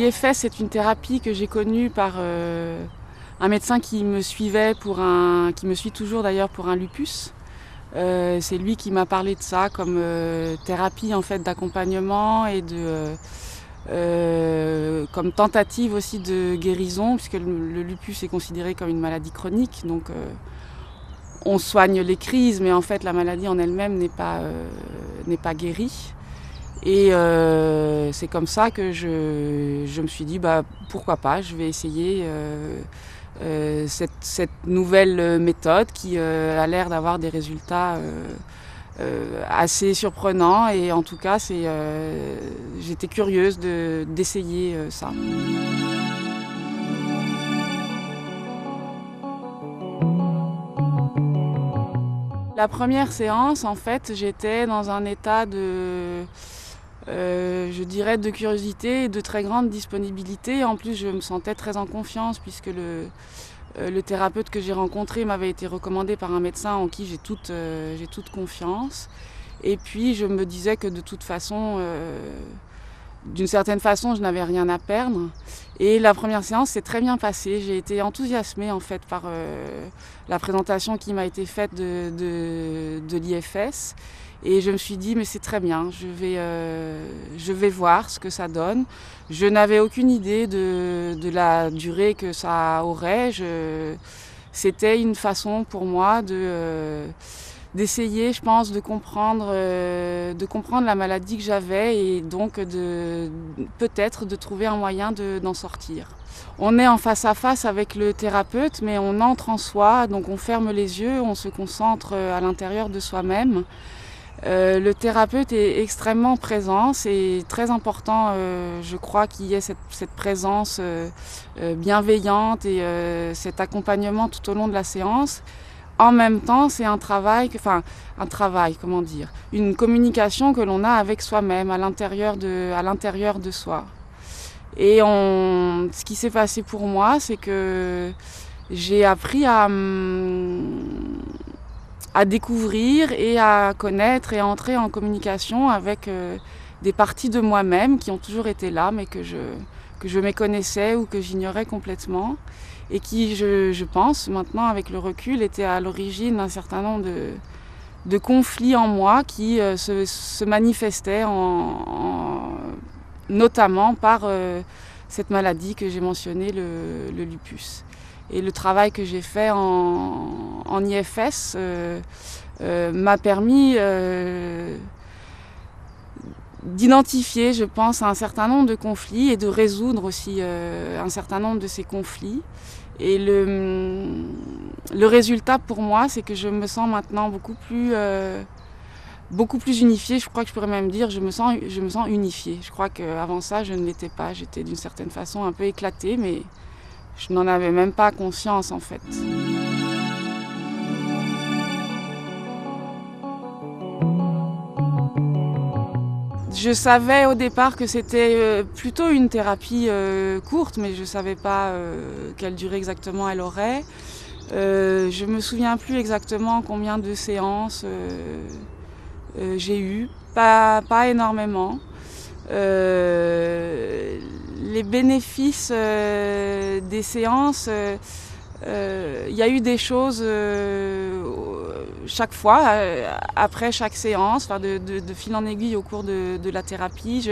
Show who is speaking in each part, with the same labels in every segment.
Speaker 1: L'IFS, c'est une thérapie que j'ai connue par un médecin qui me suivait qui me suit toujours d'ailleurs pour un lupus. C'est lui qui m'a parlé de ça comme thérapie en fait d'accompagnement et comme tentative aussi de guérison, puisque le lupus est considéré comme une maladie chronique. Donc on soigne les crises, mais en fait la maladie en elle-même n'est pas guérie. Et c'est comme ça que je me suis dit, pourquoi pas, je vais essayer cette nouvelle méthode qui a l'air d'avoir des résultats assez surprenants. Et en tout cas, j'étais curieuse d'essayer ça. La première séance, en fait, j'étais dans un état je dirais de curiosité et de très grande disponibilité. En plus, je me sentais très en confiance puisque le thérapeute que j'ai rencontré m'avait été recommandé par un médecin en qui j'ai toute confiance. Et puis, je me disais que de toute façon, d'une certaine façon, je n'avais rien à perdre. Et la première séance s'est très bien passée. J'ai été enthousiasmée en fait par la présentation qui m'a été faite de l'IFS. Et je me suis dit, mais c'est très bien, je vais voir ce que ça donne. Je n'avais aucune idée de la durée que ça aurait. C'était une façon pour moi d'essayer, je pense, de comprendre la maladie que j'avais et donc peut-être de trouver un moyen d'en sortir. On est en face à face avec le thérapeute, mais on entre en soi, donc on ferme les yeux, on se concentre à l'intérieur de soi-même. Le thérapeute est extrêmement présent, c'est très important, je crois, qu'il y ait cette présence bienveillante et cet accompagnement tout au long de la séance. En même temps, c'est une communication que l'on a avec soi-même, à l'intérieur de soi. Et ce qui s'est passé pour moi, c'est que j'ai appris à découvrir et à connaître et à entrer en communication avec des parties de moi-même qui ont toujours été là, mais que je méconnaissais ou que j'ignorais complètement, et qui, je pense, maintenant avec le recul, étaient à l'origine d'un certain nombre de conflits en moi qui se manifestaient notamment par cette maladie que j'ai mentionnée, le lupus. Et le travail que j'ai fait en IFS m'a permis d'identifier, je pense, un certain nombre de conflits et de résoudre aussi un certain nombre de ces conflits. Et le résultat pour moi, c'est que je me sens maintenant beaucoup plus unifiée. Je crois que je pourrais même dire je me sens unifiée. Je crois qu'avant ça, je ne l'étais pas. J'étais d'une certaine façon un peu éclatée, mais je n'en avais même pas conscience en fait. Je savais au départ que c'était plutôt une thérapie courte, mais je ne savais pas quelle durée exactement elle aurait. Je ne me souviens plus exactement combien de séances j'ai eu, pas énormément. Les bénéfices des séances, il y a eu des choses chaque fois, après chaque séance, de fil en aiguille au cours de la thérapie.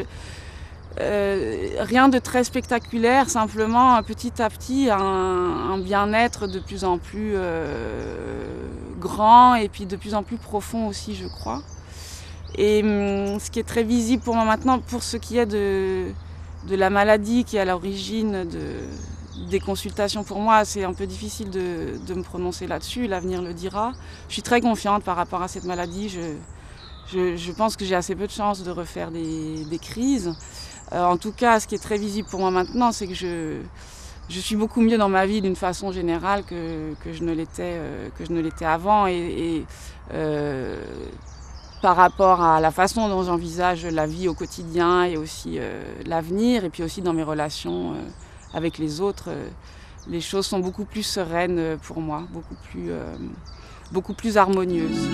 Speaker 1: Rien de très spectaculaire, simplement petit à petit un bien-être de plus en plus grand et puis de plus en plus profond aussi, je crois. Et ce qui est très visible pour moi maintenant, pour ce qui est de la maladie qui est à l'origine des consultations, pour moi c'est un peu difficile de me prononcer là-dessus, l'avenir le dira. Je suis très confiante par rapport à cette maladie, je pense que j'ai assez peu de chances de refaire des crises. En tout cas, ce qui est très visible pour moi maintenant, c'est que je suis beaucoup mieux dans ma vie d'une façon générale que je ne l'étais avant. Par rapport à la façon dont j'envisage la vie au quotidien et aussi l'avenir, et puis aussi dans mes relations avec les autres, les choses sont beaucoup plus sereines pour moi, beaucoup plus harmonieuses.